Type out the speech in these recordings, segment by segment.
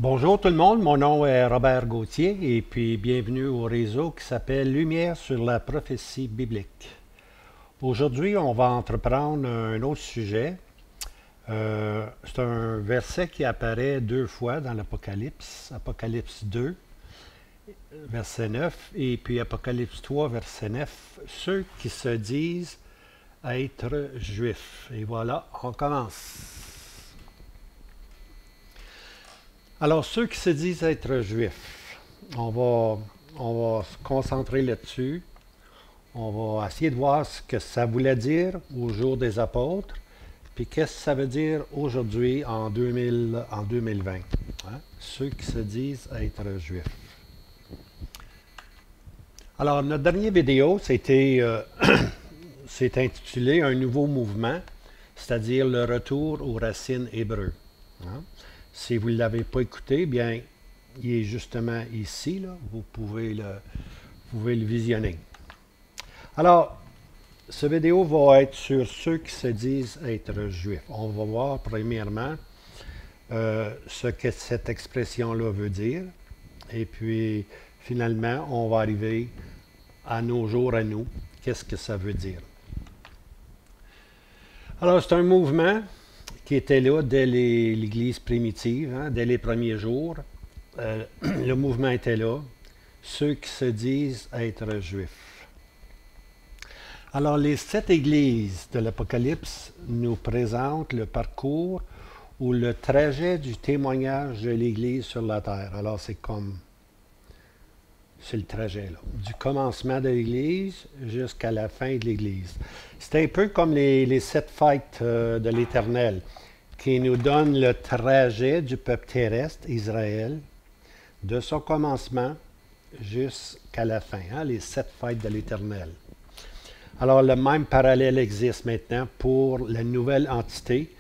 Bonjour tout le monde, mon nom est Robert Gauthier et puis bienvenue au réseau qui s'appelle Lumière sur la prophétie biblique. Aujourd'hui, on va entreprendre un autre sujet. C'est un verset qui apparaît deux fois dans l'Apocalypse, Apocalypse 2, verset 9, et puis Apocalypse 3, verset 9, ceux qui se disent être juifs. Et voilà, on commence. Alors, ceux qui se disent être juifs, on va se concentrer là-dessus. On va essayer de voir ce que ça voulait dire au jour des apôtres, puis qu'est-ce que ça veut dire aujourd'hui en 2020. Hein? Ceux qui se disent être juifs. Alors, notre dernière vidéo, c'est intitulé Un nouveau mouvement, c'est-à-dire le retour aux racines hébreux. Hein? Si vous ne l'avez pas écouté, bien, il est justement ici, là. Vous pouvez le visionner. Alors, cette vidéo va être sur ceux qui se disent être juifs. On va voir premièrement ce que cette expression-là veut dire. Et puis, finalement, on va arriver à nos jours à nous. Qu'est-ce que ça veut dire? Alors, c'est un mouvement qui était là dès l'Église primitive, hein, dès les premiers jours. Le mouvement était là. Ceux qui se disent être juifs. Alors, les 7 églises de l'Apocalypse nous présentent le parcours ou le trajet du témoignage de l'Église sur la terre. Alors, c'est le trajet, là, du commencement de l'Église jusqu'à la fin de l'Église. C'est un peu comme les 7 fêtes de l'Éternel, qui nous donnent le trajet du peuple terrestre, Israël, de son commencement jusqu'à la fin, hein, les 7 fêtes de l'Éternel. Alors, le même parallèle existe maintenant pour la nouvelle entité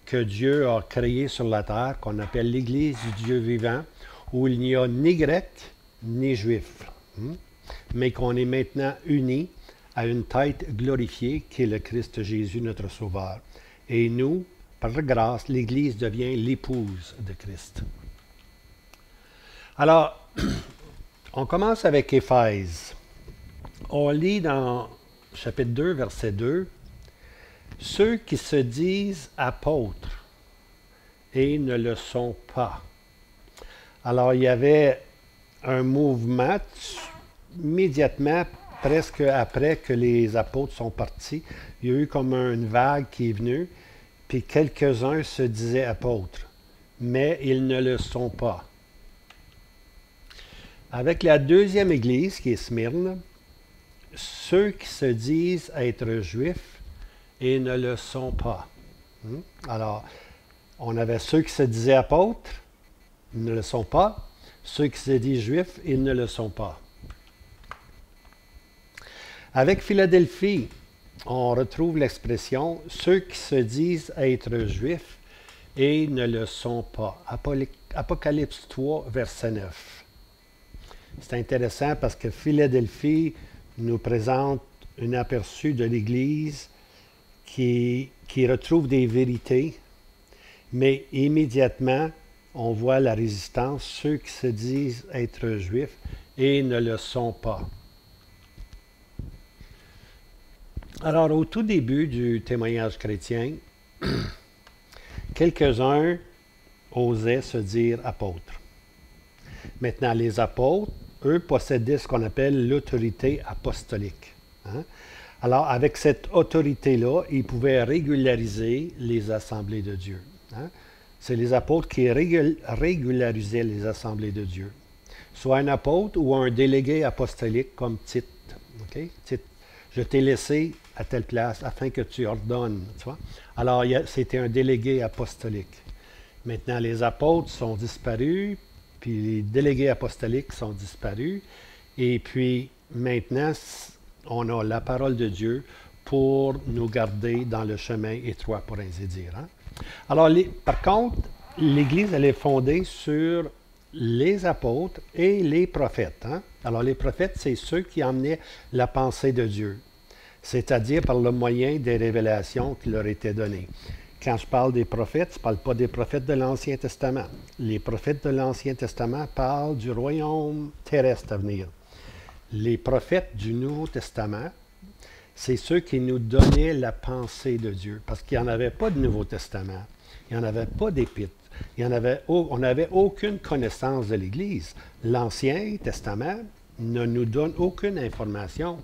que Dieu a créée sur la terre, qu'on appelle l'Église du Dieu vivant, où il n'y a ni grec ni juif, mais qu'on est maintenant unis à une tête glorifiée qui est le Christ Jésus, notre Sauveur. Et nous, par grâce, l'Église devient l'épouse de Christ. Alors, on commence avec Éphèse. On lit dans chapitre 2, verset 2, « Ceux qui se disent apôtres et ne le sont pas. » Alors, il y avait un mouvement immédiatement, presque après que les apôtres sont partis. Il y a eu comme une vague qui est venue, puis quelques-uns se disaient apôtres, mais ils ne le sont pas. Avec la deuxième église, qui est Smyrne, ceux qui se disent être juifs et ne le sont pas. Alors, on avait ceux qui se disaient apôtres, ils ne le sont pas. Ceux qui se disent juifs, ils ne le sont pas. Avec Philadelphie, on retrouve l'expression « ceux qui se disent être juifs et ne le sont pas ». Apocalypse 3, verset 9. C'est intéressant parce que Philadelphie nous présente un aperçu de l'Église qui retrouve des vérités, mais immédiatement, on voit la résistance, ceux qui se disent être juifs et ne le sont pas. Alors, au tout début du témoignage chrétien, quelques-uns osaient se dire apôtres. Maintenant, les apôtres, eux, possédaient ce qu'on appelle l'autorité apostolique. Hein? Alors, avec cette autorité-là, ils pouvaient régulariser les assemblées de Dieu. Hein? C'est les apôtres qui régularisaient les assemblées de Dieu. Soit un apôtre ou un délégué apostolique comme Tite. Okay? Tite, je t'ai laissé à telle place afin que tu ordonnes. Tu vois? Alors, c'était un délégué apostolique. Maintenant, les apôtres sont disparus, puis les délégués apostoliques sont disparus. Et puis, maintenant, on a la parole de Dieu pour nous garder dans le chemin étroit, pour ainsi dire. Hein? Alors, par contre, l'Église, elle est fondée sur les apôtres et les prophètes. Hein? Alors, les prophètes, c'est ceux qui emmenaient la pensée de Dieu, c'est-à-dire par le moyen des révélations qui leur étaient données. quand je parle des prophètes, je ne parle pas des prophètes de l'Ancien Testament. Les prophètes de l'Ancien Testament parlent du royaume terrestre à venir. Les prophètes du Nouveau Testament, c'est ceux qui nous donnaient la pensée de Dieu, parce qu'il n'y en avait pas de Nouveau Testament, il n'y en avait pas d'épîtres, on n'avait aucune connaissance de l'Église. L'Ancien Testament ne nous donne aucune information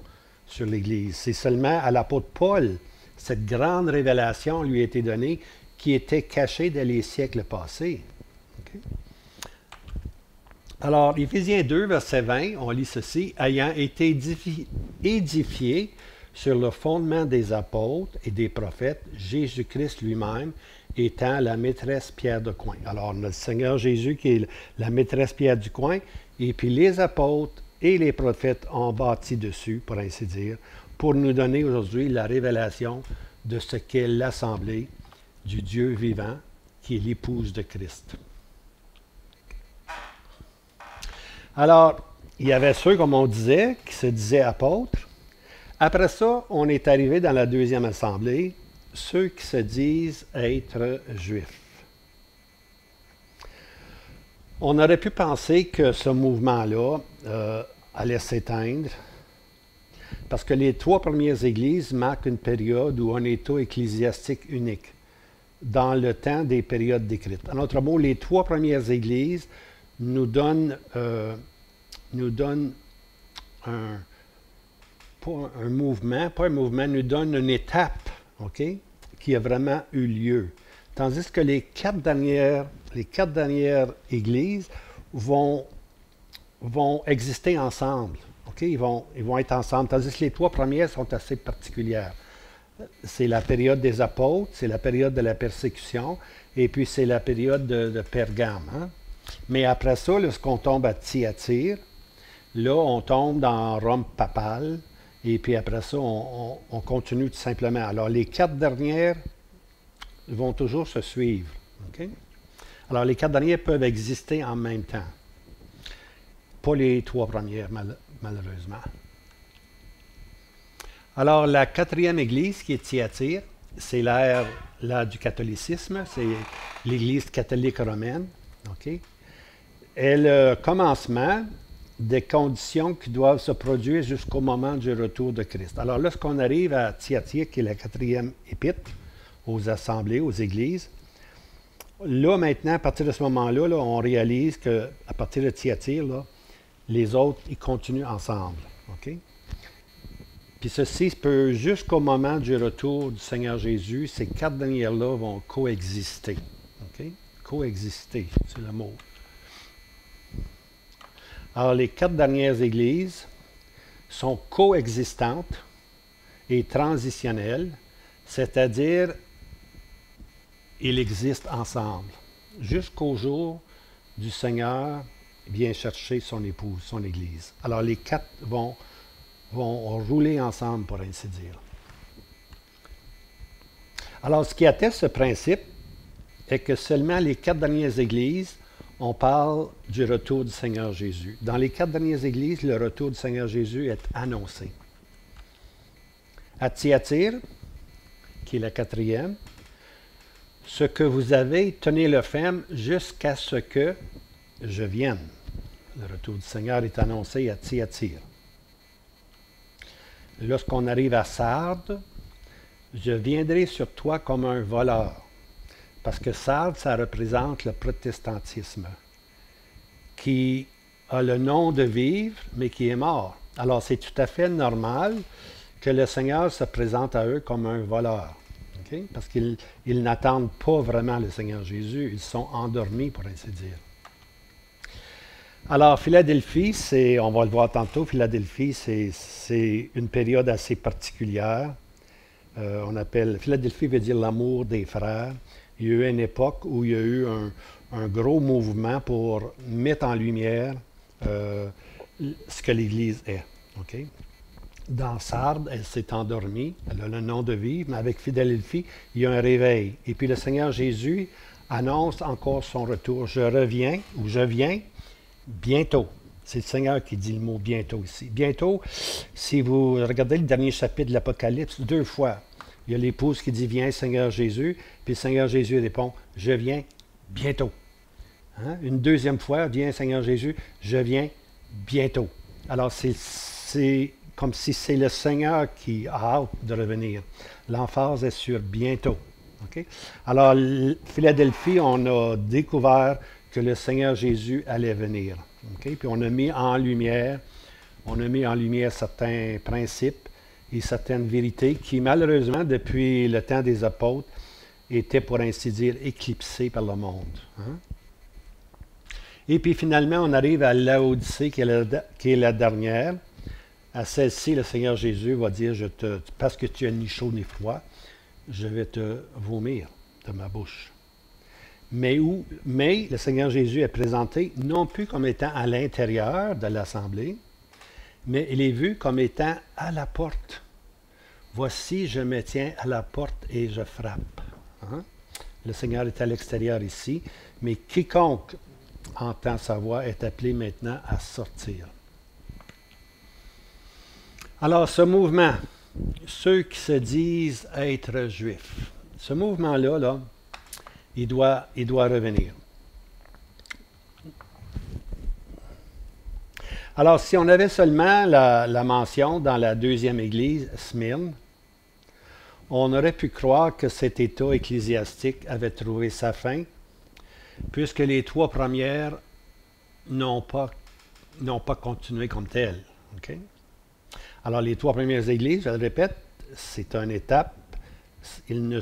sur l'Église. C'est seulement à l'apôtre Paul, cette grande révélation lui a été donnée qui était cachée dans les siècles passés. Okay? Alors, Éphésiens 2, verset 20, on lit ceci, « Ayant été édifiés sur le fondement des apôtres et des prophètes, Jésus-Christ lui-même étant la maîtresse pierre de coin. » Alors, on a le Seigneur Jésus qui est la maîtresse pierre du coin, et puis les apôtres et les prophètes ont bâti dessus, pour ainsi dire, pour nous donner aujourd'hui la révélation de ce qu'est l'assemblée du Dieu vivant, qui est l'épouse de Christ. Alors, il y avait ceux, comme on disait, qui se disaient apôtres. Après ça, on est arrivé dans la deuxième assemblée, ceux qui se disent être juifs. On aurait pu penser que ce mouvement-là allait s'éteindre, parce que les 3 premières églises marquent une période ou un état ecclésiastique unique, dans le temps des périodes décrites. En d'autres mots, les 3 premières églises nous donnent nous donnent une étape, OK, qui a vraiment eu lieu. Tandis que les quatre dernières églises vont exister ensemble. Okay? Ils vont être ensemble, tandis que les 3 premières sont assez particulières. C'est la période des apôtres, c'est la période de la persécution, et puis c'est la période de Pergame. Hein? Mais après ça, lorsqu'on tombe à Thyatire, là, on tombe dans Rome papale, et puis après ça, on continue tout simplement. Alors, les 4 dernières vont toujours se suivre. Okay? Alors, les 4 dernières peuvent exister en même temps. Pas les 3 premières, malheureusement. Alors, la 4e église, qui est Thyatire, c'est l'ère du catholicisme, c'est l'Église catholique romaine. Okay? Et le commencement des conditions qui doivent se produire jusqu'au moment du retour de Christ. Alors, lorsqu'on arrive à Thyatire, qui est la 4e épître, aux assemblées, aux églises, là, maintenant, à partir de ce moment-là, là, on réalise qu'à partir de Thyatire, là, les autres, ils continuent ensemble. Okay? Puis ceci peut, jusqu'au moment du retour du Seigneur Jésus, ces 4 dernières-là vont coexister. Okay? Coexister, c'est le mot. Alors, les 4 dernières églises sont coexistantes et transitionnelles, c'est-à-dire, ils existent ensemble, jusqu'au jour du Seigneur vient chercher son épouse, son Église. Alors, les 4 vont rouler ensemble, pour ainsi dire. Alors, ce qui atteste ce principe est que seulement les 4 dernières églises, on parle du retour du Seigneur Jésus. Dans les 4 dernières églises, le retour du Seigneur Jésus est annoncé. À Thyatire, qui est la 4e, ce que vous avez, tenez-le ferme jusqu'à ce que je vienne. Le retour du Seigneur est annoncé à Thyatire. Lorsqu'on arrive à Sardes, je viendrai sur toi comme un voleur. Parce que Sardes, ça représente le protestantisme, qui a le nom de vivre, mais qui est mort. Alors, c'est tout à fait normal que le Seigneur se présente à eux comme un voleur. Okay? Parce qu'ils n'attendent pas vraiment le Seigneur Jésus. Ils sont endormis, pour ainsi dire. Alors, Philadelphie, on va le voir tantôt, Philadelphie, c'est une période assez particulière. Philadelphie veut dire l'amour des frères. Il y a eu une époque où il y a eu un gros mouvement pour mettre en lumière ce que l'Église est. Okay? Dans Sardes, elle s'est endormie, elle a le nom de vivre, mais avec Philadelphie, il y a un réveil. Et puis le Seigneur Jésus annonce encore son retour. Je reviens, ou je viens, bientôt. C'est le Seigneur qui dit le mot bientôt ici. Bientôt, si vous regardez le dernier chapitre de l'Apocalypse, 2 fois, Il y a l'épouse qui dit, viens Seigneur Jésus, puis le Seigneur Jésus répond, je viens bientôt. Hein? Une deuxième fois, viens Seigneur Jésus, je viens bientôt. Alors c'est comme si c'est le Seigneur qui a hâte de revenir. L'emphase est sur bientôt. Okay? Alors, Philadelphie, on a découvert que le Seigneur Jésus allait venir. Okay? Puis on a mis en lumière certains principes et certaines vérités qui, malheureusement, depuis le temps des apôtres, étaient, pour ainsi dire, éclipsées par le monde. Hein? Et puis finalement, on arrive à Laodicée, qui est la dernière. À celle-ci, le Seigneur Jésus va dire, parce que tu es ni chaud ni froid, je vais te vomir de ma bouche. Mais le Seigneur Jésus est présenté non plus comme étant à l'intérieur de l'assemblée, mais il est vu comme étant à la porte. Voici, je me tiens à la porte et je frappe. Hein? Le Seigneur est à l'extérieur ici, mais quiconque entend sa voix est appelé maintenant à sortir. Alors, ce mouvement, ceux qui se disent être juifs, ce mouvement-là, il doit revenir. Alors, si on avait seulement la mention dans la deuxième église, Smyrne, on aurait pu croire que cet état ecclésiastique avait trouvé sa fin, puisque les trois premières n'ont pas continué comme telles. Okay? Alors, les trois premières églises, je le répète, c'est une étape. Ils ne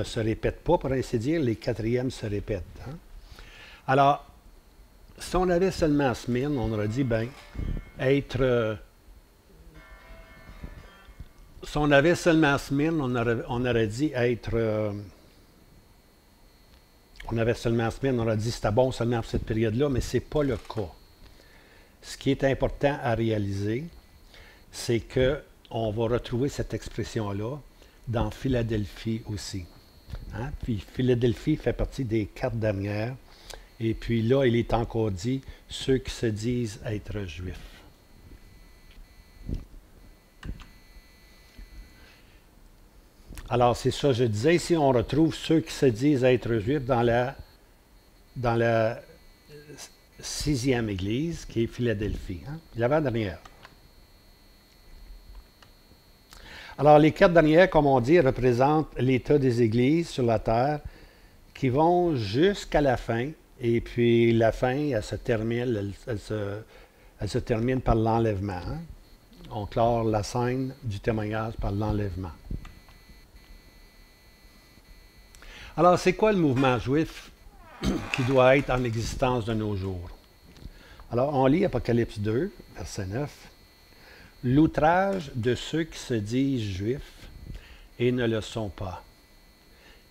se répètent pas, pour ainsi dire. Les quatrièmes se répètent. Hein? Alors, si on avait seulement Smyrne, on aurait dit, si on avait seulement Smyrne, on aurait dit être... on avait seulement Smyrne, on aurait dit c'était bon seulement pour cette période-là, mais ce n'est pas le cas. Ce qui est important à réaliser, c'est qu'on va retrouver cette expression-là dans Philadelphie aussi. Hein? Puis Philadelphie fait partie des 4 dernières. Et puis là, il est encore dit, ceux qui se disent être juifs. Alors, c'est ça, je disais, ici, on retrouve ceux qui se disent être juifs dans la 6e église, qui est Philadelphie, hein? L'avant-dernière. Alors, les 4 dernières, comme on dit, représentent l'état des églises sur la terre qui vont jusqu'à la fin. Et puis, la fin, elle se termine par l'enlèvement. Hein? On clore la scène du témoignage par l'enlèvement. Alors, c'est quoi le mouvement juif qui doit être en existence de nos jours? Alors, on lit Apocalypse 2, verset 9. « L'outrage de ceux qui se disent juifs et ne le sont pas,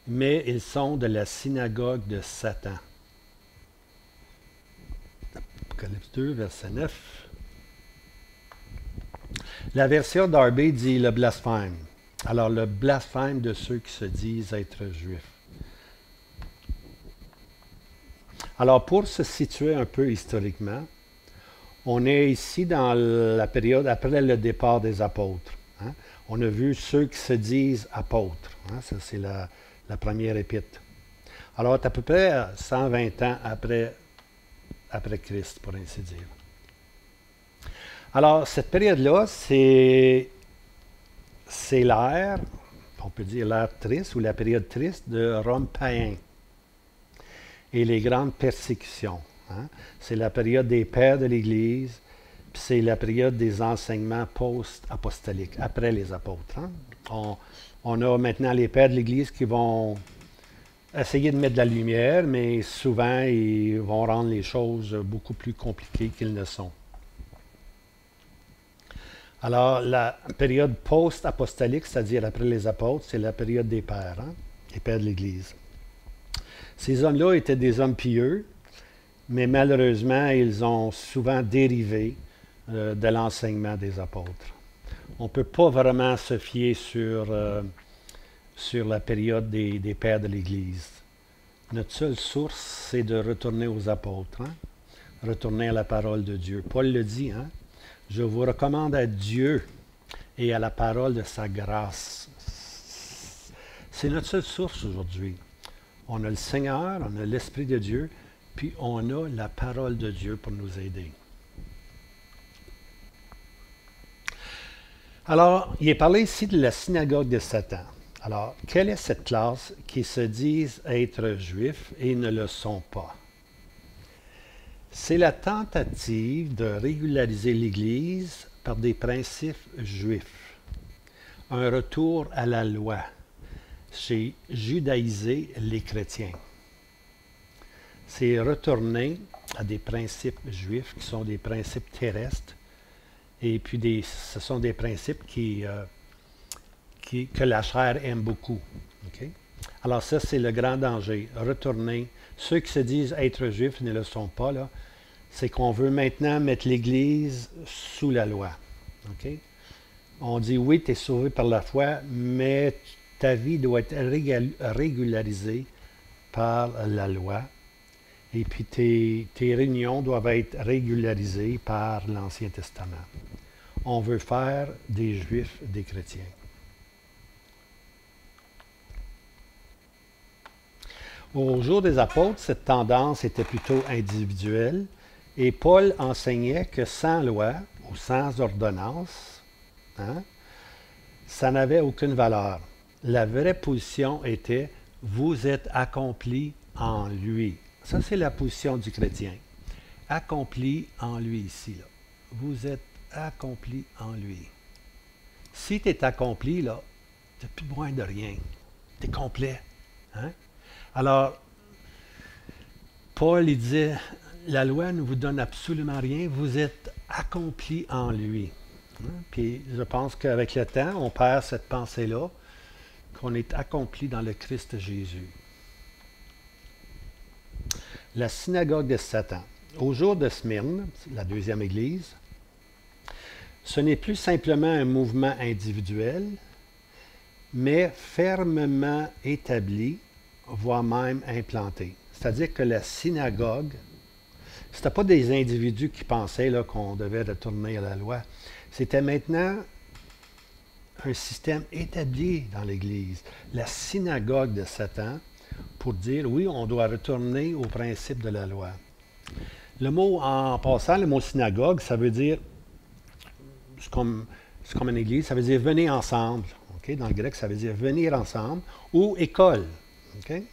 mais ils sont de la synagogue de Satan. » Apocalypse 2, verset 9. La version Darby dit le blasphème. Alors, le blasphème de ceux qui se disent être juifs. Alors, pour se situer un peu historiquement, on est ici dans la période après le départ des apôtres. Hein? On a vu ceux qui se disent apôtres. Hein? Ça, c'est la première épître. Alors, à peu près 120 ans après Christ, pour ainsi dire. Alors, cette période-là, c'est l'ère, on peut dire l'ère triste ou la période triste de Rome païen et les grandes persécutions. Hein? C'est la période des pères de l'Église, puis c'est la période des enseignements post-apostoliques, après les apôtres. Hein? On a maintenant les pères de l'Église qui vont essayer de mettre de la lumière, mais souvent, ils vont rendre les choses beaucoup plus compliquées qu'elles ne sont. Alors, la période post-apostolique, c'est-à-dire après les apôtres, c'est la période des pères, hein? Les pères de l'Église. Ces hommes-là étaient des hommes pieux, mais malheureusement, ils ont souvent dérivé de l'enseignement des apôtres. On ne peut pas vraiment se fier sur la période des pères de l'Église. Notre seule source, c'est de retourner aux apôtres, hein? Retourner à la parole de Dieu. Paul le dit, hein? Je vous recommande à Dieu et à la parole de sa grâce. C'est notre seule source aujourd'hui. On a le Seigneur, on a l'Esprit de Dieu, puis on a la parole de Dieu pour nous aider. Alors, il est parlé ici de la synagogue de Satan. Alors, quelle est cette classe qui se disent être juifs et ne le sont pas? C'est la tentative de régulariser l'Église par des principes juifs. Un retour à la loi. C'est judaïser les chrétiens. C'est retourner à des principes juifs qui sont des principes terrestres. Et puis, ce sont des principes que la chair aime beaucoup. Okay? Alors ça, c'est le grand danger. Retourner. Ceux qui se disent être juifs ne le sont pas, là. C'est qu'on veut maintenant mettre l'Église sous la loi. Okay? On dit, oui, tu es sauvé par la foi, mais ta vie doit être régularisée par la loi. Et puis tes réunions doivent être régularisées par l'Ancien Testament. On veut faire des Juifs des chrétiens. Au jour des apôtres, cette tendance était plutôt individuelle et Paul enseignait que sans loi ou sans ordonnance, ça n'avait aucune valeur. La vraie position était « vous êtes accomplis en lui ». Ça, c'est la position du chrétien. Accompli en lui ici. Là. Vous êtes accompli en lui. Si tu es accompli, là, tu n'as plus besoin de rien. Tu es complet. Hein? Alors, Paul, il disait, la loi ne vous donne absolument rien. Vous êtes accompli en lui. Hein? Puis, je pense qu'avec le temps, on perd cette pensée-là, qu'on est accompli dans le Christ Jésus. La synagogue de Satan. Au jour de Smyrne, la deuxième église, ce n'est plus simplement un mouvement individuel, mais fermement établi, voire même implanté. C'est-à-dire que la synagogue, ce n'était pas des individus qui pensaient là, qu'on devait retourner à la loi. C'était maintenant un système établi dans l'Église. La synagogue de Satan, pour dire, oui, on doit retourner au principe de la loi. Le mot, en passant, le mot synagogue, ça veut dire, c'est comme une église, ça veut dire venir ensemble. Okay? Dans le grec, ça veut dire venir ensemble, ou école. Okay?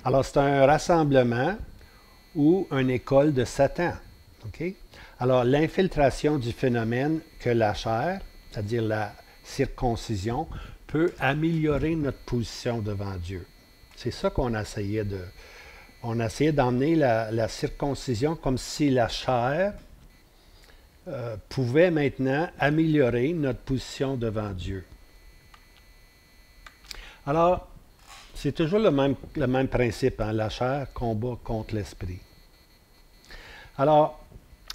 Alors, c'est un rassemblement ou une école de Satan. Okay? Alors, l'infiltration du phénomène que la chair, c'est-à-dire la circoncision, peut améliorer notre position devant Dieu. C'est ça qu'on essayait de... On essayait d'emmener la circoncision comme si la chair pouvait maintenant améliorer notre position devant Dieu. Alors, c'est toujours le même principe, hein? La chair combat contre l'esprit. Alors,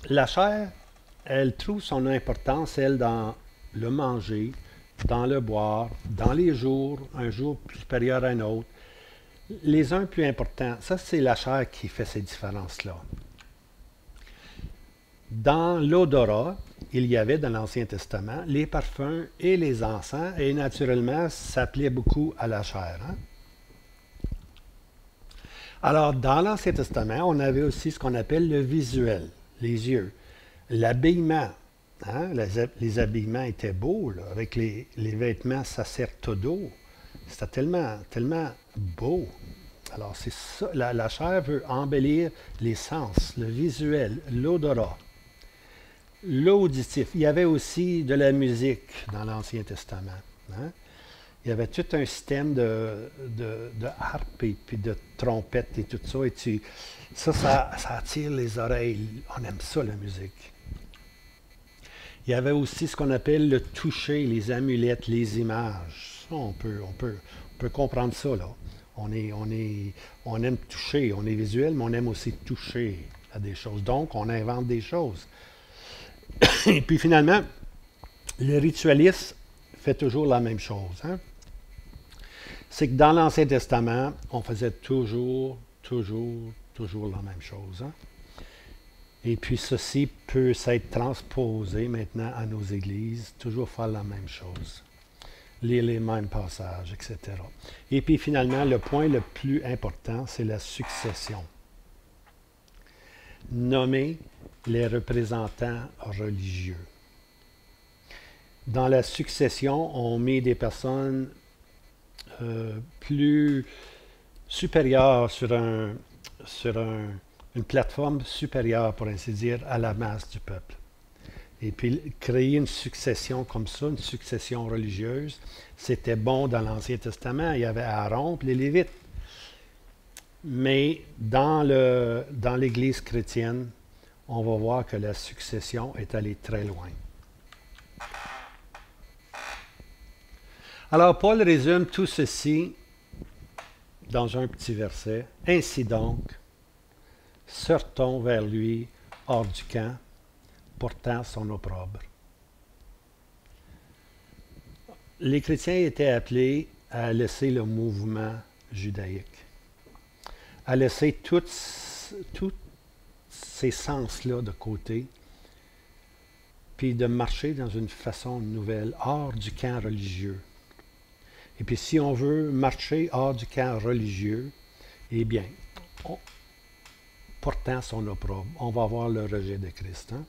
la chair, elle trouve son importance, elle, dans le manger, dans le boire, dans les jours, un jour supérieur à un autre. Les uns plus importants, ça c'est la chair qui fait ces différences-là. Dans l'odorat, il y avait dans l'Ancien Testament les parfums et les encens, et naturellement, ça plaît beaucoup à la chair. Hein? Alors, dans l'Ancien Testament, on avait aussi ce qu'on appelle le visuel, les yeux, l'habillement. Hein? Les habillements étaient beaux, là, avec les vêtements sacerdotaux. C'était tellement beau. Alors, c'est ça. La chair veut embellir les sens, le visuel, l'odorat, l'auditif. Il y avait aussi de la musique dans l'Ancien Testament. Hein? Il y avait tout un système de harpe et puis de trompette et tout ça. Et ça attire les oreilles. On aime ça, la musique. Il y avait aussi ce qu'on appelle le toucher, les amulettes, les images. Ça, on peut comprendre ça, là. On aime toucher, on est visuel, mais on aime aussi toucher à des choses. Donc, on invente des choses. Et puis finalement, le ritualiste fait toujours la même chose. Hein? C'est que dans l'Ancien Testament, on faisait toujours la même chose. Hein? Et puis ceci peut s'être transposé maintenant à nos églises, toujours faire la même chose. lire les mêmes passages, etc. Et puis finalement, le point le plus important, c'est la succession. Nommer les représentants religieux. Dans la succession, on met des personnes plus supérieures sur une plateforme supérieure, pour ainsi dire, à la masse du peuple. Et puis, créer une succession comme ça, une succession religieuse, c'était bon dans l'Ancien Testament. Il y avait Aaron et les Lévites. Mais dans l'Église chrétienne, on va voir que la succession est allée très loin. Alors, Paul résume tout ceci dans un petit verset. Ainsi donc, sortons vers lui hors du camp, portant son opprobre. Les chrétiens étaient appelés à laisser le mouvement judaïque, à laisser tous ces sens-là de côté, puis de marcher dans une façon nouvelle, hors du camp religieux. Et puis si on veut marcher hors du camp religieux, eh bien, portant son opprobre, on va avoir le rejet de Christ. Hein?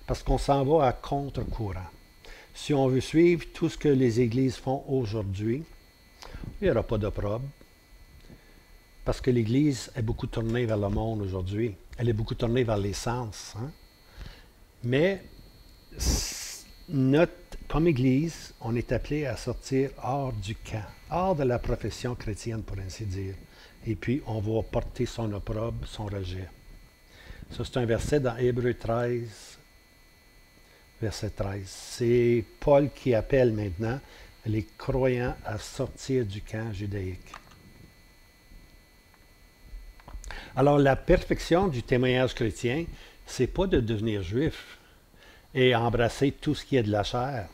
Parce qu'on s'en va à contre-courant. Si on veut suivre tout ce que les églises font aujourd'hui, il n'y aura pas d'opprobre. Parce que l'Église est beaucoup tournée vers le monde aujourd'hui. Elle est beaucoup tournée vers les sens. Hein? Mais comme Église, on est appelé à sortir hors du camp, hors de la profession chrétienne, pour ainsi dire. Et puis, on va porter son opprobre, son rejet. Ça, c'est un verset dans Hébreux 13, verset 13. C'est Paul qui appelle maintenant les croyants à sortir du camp judaïque. Alors, la perfection du témoignage chrétien, c'est pas de devenir juif et embrasser tout ce qui est de la chair.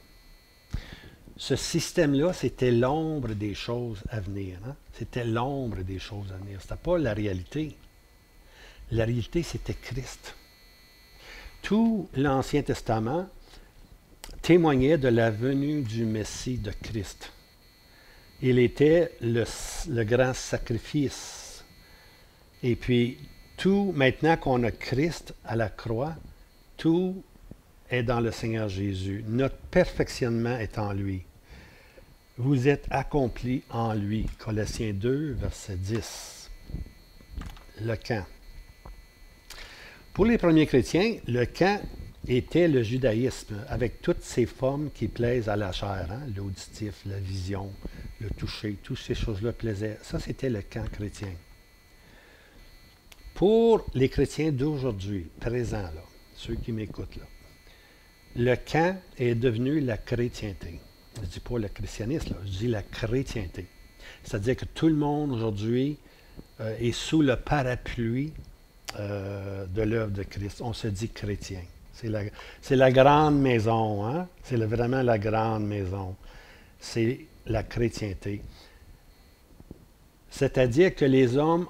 Ce système-là, c'était l'ombre des choses à venir. Hein? C'était l'ombre des choses à venir. Ce n'était pas la réalité. La réalité, c'était Christ. Tout l'Ancien Testament témoignait de la venue du Messie de Christ. Il était le grand sacrifice. Et puis, tout, maintenant qu'on a Christ à la croix, tout est dans le Seigneur Jésus. Notre perfectionnement est en lui. Vous êtes accomplis en lui. Colossiens 2, verset 10. Le camp. Pour les premiers chrétiens, le camp était le judaïsme, avec toutes ces formes qui plaisent à la chair, hein? L'auditif, la vision, le toucher, toutes ces choses-là plaisaient. Ça, c'était le camp chrétien. Pour les chrétiens d'aujourd'hui, présents, là, ceux qui m'écoutent, là, le camp est devenu la chrétienté. Je ne dis pas le christianisme, là, je dis la chrétienté. C'est-à-dire que tout le monde aujourd'hui est sous le parapluie de l'œuvre de Christ. On se dit chrétien. C'est la grande maison, hein? C'est vraiment la grande maison. C'est la chrétienté. C'est-à-dire que les hommes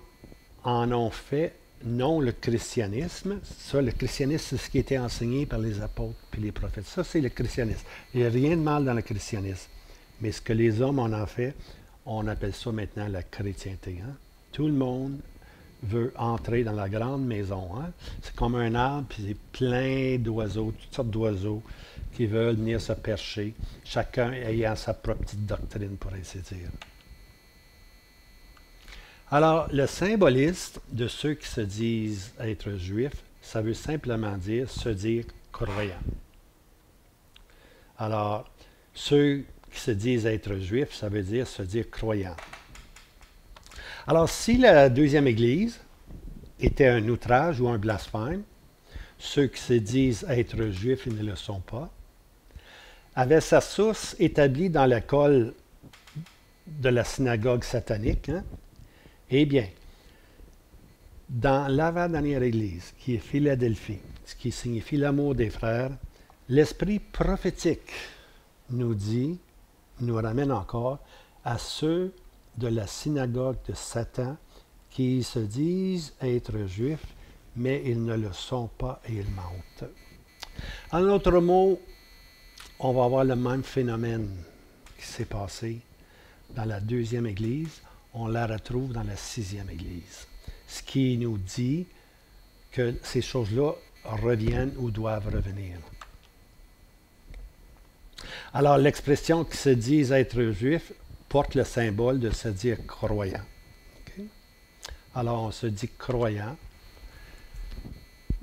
en ont fait non le christianisme. Ça, le christianisme, c'est ce qui était enseigné par les apôtres et les prophètes. Ça, c'est le christianisme. Il n'y a rien de mal dans le christianisme. Mais ce que les hommes en ont fait, on appelle ça maintenant la chrétienté. Hein? Tout le monde veut entrer dans la grande maison. Hein? C'est comme un arbre, puis c'est plein d'oiseaux, toutes sortes d'oiseaux qui veulent venir se percher, chacun ayant sa propre petite doctrine, pour ainsi dire. Alors, le symbolisme de ceux qui se disent être juifs, ça veut simplement dire se dire croyants. Alors, ceux qui se disent être juifs, ça veut dire se dire croyants. Alors, si la deuxième Église était un outrage ou un blasphème, ceux qui se disent être juifs et ne le sont pas, avait sa source établie dans l'école de la synagogue satanique, hein? Eh bien, dans l'avant-dernière Église, qui est Philadelphie, ce qui signifie l'amour des frères, l'esprit prophétique nous ramène encore à ceux de la synagogue de Satan qui se disent être juifs, mais ils ne le sont pas et ils mentent. En d'autres mots, on va avoir le même phénomène qui s'est passée dans la deuxième Église, on la retrouve dans la sixième Église. Ce qui nous dit que ces choses-là reviennent ou doivent revenir. Alors, l'expression qui se dit être juif porte le symbole de se dire croyant. Okay? Alors, on se dit croyant,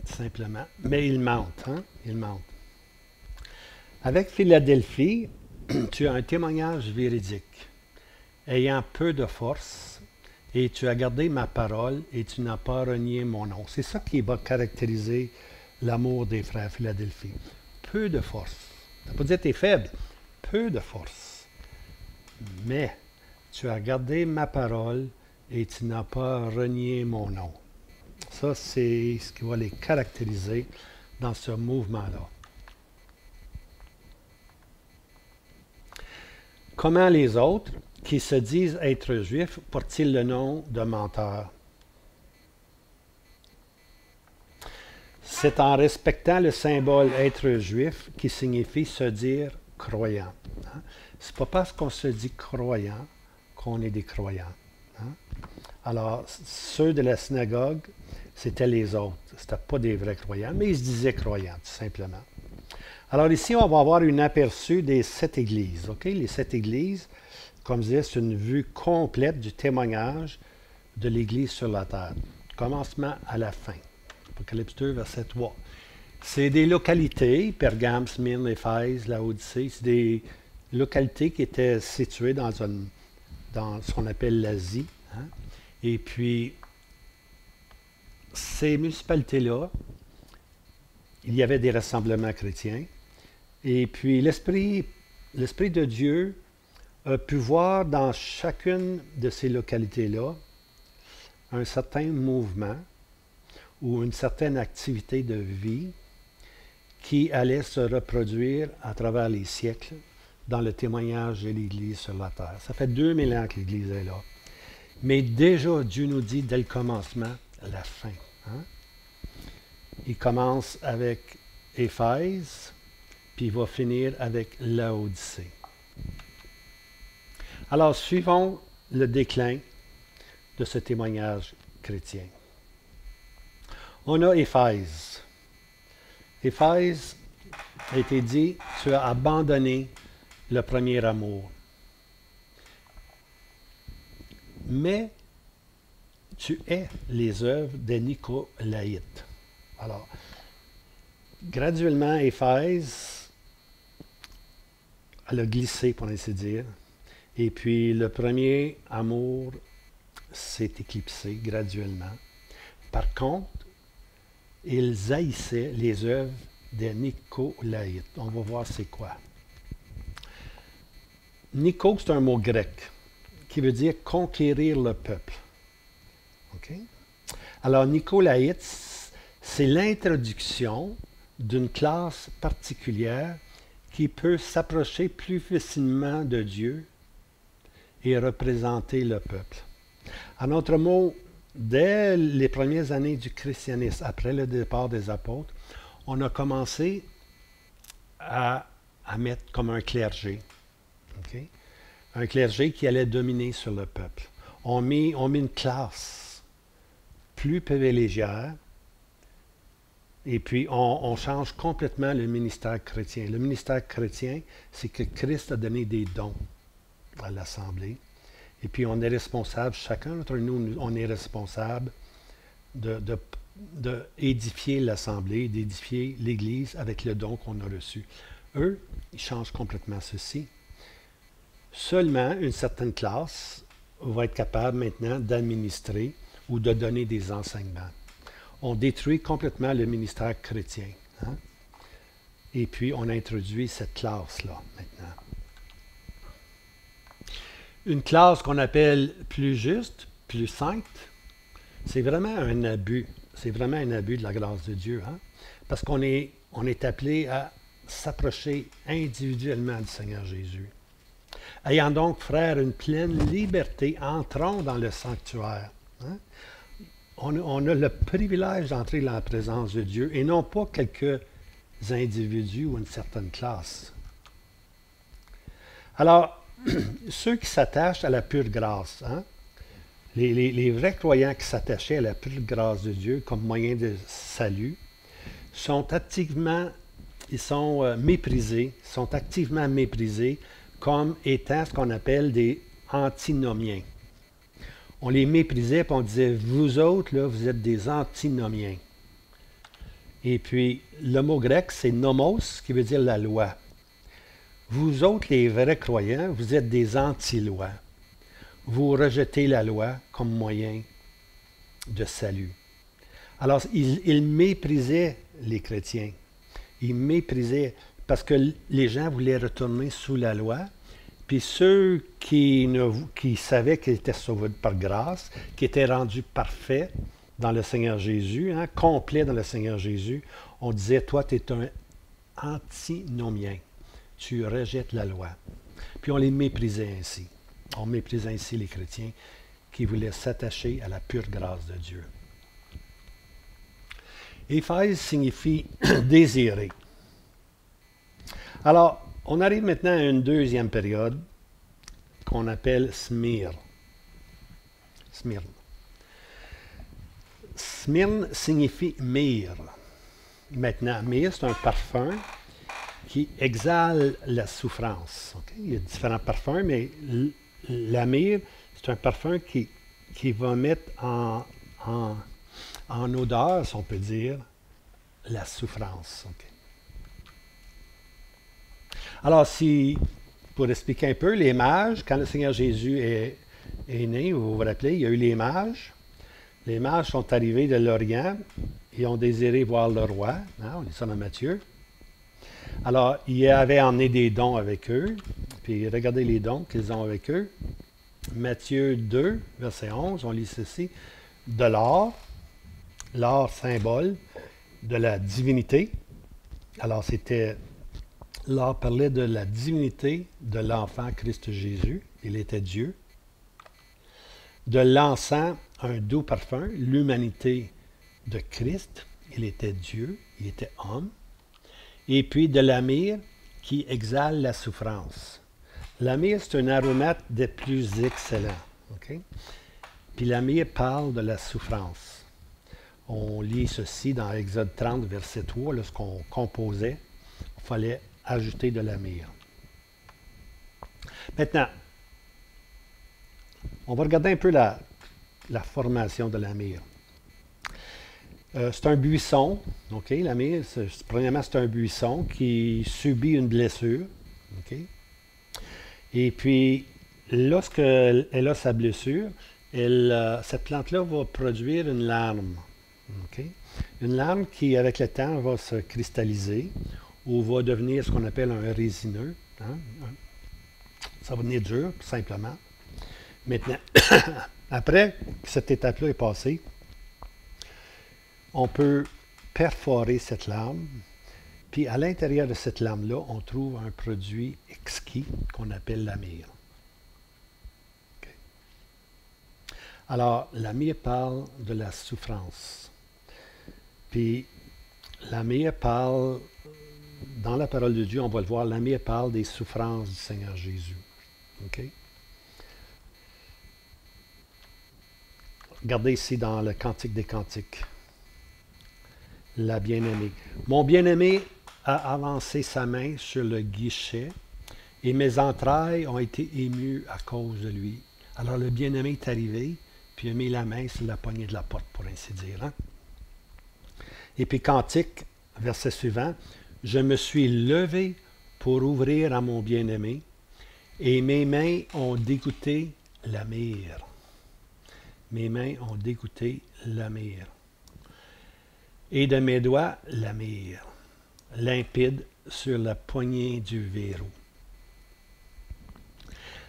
simplement. Mais il mente, hein? Il mente. Avec Philadelphie, tu as un témoignage véridique, ayant peu de force, et tu as gardé ma parole, et tu n'as pas renié mon nom. C'est ça qui va caractériser l'amour des frères Philadelphie. Peu de force. Ça ne veut pas dire que tu es faible. Peu de force. Mais tu as gardé ma parole, et tu n'as pas renié mon nom. Ça, c'est ce qui va les caractériser dans ce mouvement-là. Comment les autres, qui se disent être juifs, portent-ils le nom de menteurs? C'est en respectant le symbole être juif qui signifie se dire croyant. Hein? C'est pas parce qu'on se dit croyant qu'on est des croyants. Hein? Alors, ceux de la synagogue, c'était les autres. C'était pas des vrais croyants, mais ils se disaient croyants, tout simplement. Alors ici, on va avoir un aperçu des 7 églises. Okay? Les 7 églises, comme je disais, c'est une vue complète du témoignage de l'Église sur la terre. Du commencement à la fin. Apocalypse 2, verset 3. C'est des localités, Pergame, Smyrne, Éphèse, Laodicée, c'est des localités qui étaient situées dans ce qu'on appelle l'Asie. Hein? Et puis, ces municipalités-là, il y avait des rassemblements chrétiens. Et puis, l'Esprit de Dieu a pu voir dans chacune de ces localités-là un certain mouvement ou une certaine activité de vie qui allait se reproduire à travers les siècles dans le témoignage de l'Église sur la terre. Ça fait 2000 ans que l'Église est là. Mais déjà, Dieu nous dit dès le commencement, la fin. Hein? Il commence avec Éphèse, puis il va finir avec Laodicée. Alors, suivons le déclin de ce témoignage chrétien. On a Éphèse. Éphèse a été dit, tu as abandonné le premier amour. Mais tu hais les œuvres des Nicolaïtes. Alors, graduellement, Éphèse, elle a glissé, pour ainsi dire. Et puis, le premier amour s'est éclipsé graduellement. Par contre, ils haïssaient les œuvres des Nicolaïtes. On va voir c'est quoi. Nico, c'est un mot grec qui veut dire conquérir le peuple. Okay? Alors, Nicolaïte, c'est l'introduction d'une classe particulière qui peut s'approcher plus facilement de Dieu et représenter le peuple. En autre mot, dès les premières années du christianisme, après le départ des apôtres, on a commencé à mettre comme un clergé. Okay? Un clergé qui allait dominer sur le peuple. On met une classe plus privilégiée et puis on change complètement le ministère chrétien. Le ministère chrétien, c'est que Christ a donné des dons à l'Assemblée. Et puis on est responsable, chacun d'entre nous, on est responsable d'édifier l'Assemblée, d'édifier l'Église avec le don qu'on a reçu. Eux, ils changent complètement ceci. Seulement une certaine classe va être capable maintenant d'administrer ou de donner des enseignements. On détruit complètement le ministère chrétien. Hein? Et puis on introduit cette classe-là maintenant. Une classe qu'on appelle plus juste, plus sainte, c'est vraiment un abus. C'est vraiment un abus de la grâce de Dieu. Hein? Parce qu'on est appelé à s'approcher individuellement du Seigneur Jésus. Ayant donc, frères, une pleine liberté, entrons dans le sanctuaire. Hein? On a le privilège d'entrer dans la présence de Dieu et non pas quelques individus ou une certaine classe. Alors, ceux qui s'attachent à la pure grâce, hein, les vrais croyants qui s'attachaient à la pure grâce de Dieu comme moyen de salut, sont activement, ils sont méprisés, sont activement méprisés comme étant ce qu'on appelle des antinomiens. On les méprisait et on disait, vous autres, là, vous êtes des antinomiens. Et puis, le mot grec, c'est nomos, qui veut dire la loi. Vous autres, les vrais croyants, vous êtes des anti-lois. Vous rejetez la loi comme moyen de salut. Alors, ils méprisaient les chrétiens. Ils méprisaient parce que les gens voulaient retourner sous la loi. Puis ceux qui savaient qu'ils étaient sauvés par grâce, qui étaient rendus parfaits dans le Seigneur Jésus, hein, complets dans le Seigneur Jésus, on disait, toi, tu es un antinomien. Tu rejettes la loi. Puis on les méprisait ainsi. On méprisait ainsi les chrétiens qui voulaient s'attacher à la pure grâce de Dieu. Éphèse signifie désirer. Alors, on arrive maintenant à une deuxième période qu'on appelle Smyrne. Smyrne. Smyrne signifie myrrhe. Maintenant, myrrhe, c'est un parfum qui exhale la souffrance. Okay? Il y a différents parfums, mais la myrrhe, c'est un parfum qui va mettre en odeur, si on peut dire, la souffrance. Okay? Alors, pour expliquer un peu, les mages, quand le Seigneur Jésus est né, vous vous rappelez, il y a eu les mages. Les mages sont arrivés de l'Orient et ont désiré voir le roi. Hein, on lit ça dans Matthieu. Alors, ils avaient emmené des dons avec eux. Puis, regardez les dons qu'ils ont avec eux. Matthieu 2, verset 11, on lit ceci. De l'or, l'or symbole de la divinité. Alors, l'or parlait de la divinité de l'enfant Christ Jésus. Il était Dieu. De l'encens, un doux parfum, l'humanité de Christ. Il était Dieu, il était homme. Et puis de la myrrhe qui exhale la souffrance. La myrrhe, c'est un aromate des plus excellents. Okay? Puis la myrrhe parle de la souffrance. On lit ceci dans Exode 30, verset 3, lorsqu'on composait, il fallait ajouter de la myrrhe. Maintenant, on va regarder un peu la formation de la myrrhe. C'est un buisson, OK? La myrrhe, premièrement, c'est un buisson qui subit une blessure, OK? Et puis, lorsqu'elle a sa blessure, cette plante-là va produire une larme, OK? Une larme qui, avec le temps, va se cristalliser ou va devenir ce qu'on appelle un résineux. Hein? Ça va devenir dur, tout simplement. Maintenant, après que cette étape-là est passée, on peut perforer cette lame, puis à l'intérieur de cette lame-là, on trouve un produit exquis qu'on appelle la myrrhe. Okay. Alors, la myrrhe parle de la souffrance. Puis, la myrrhe parle, dans la parole de Dieu, on va le voir, la myrrhe parle des souffrances du Seigneur Jésus. Okay? Regardez ici dans le Cantique des Cantiques. La bien-aimée. Mon bien-aimé a avancé sa main sur le guichet et mes entrailles ont été émues à cause de lui. Alors le bien-aimé est arrivé, puis il a mis la main sur la poignée de la porte, pour ainsi dire. Hein? Et puis Cantique, verset suivant, « Je me suis levé pour ouvrir à mon bien-aimé, et mes mains ont dégoûté la myrrhe. » Mes mains ont dégoûté la myrrhe. Et de mes doigts, la myrrhe, limpide sur la poignée du verrou.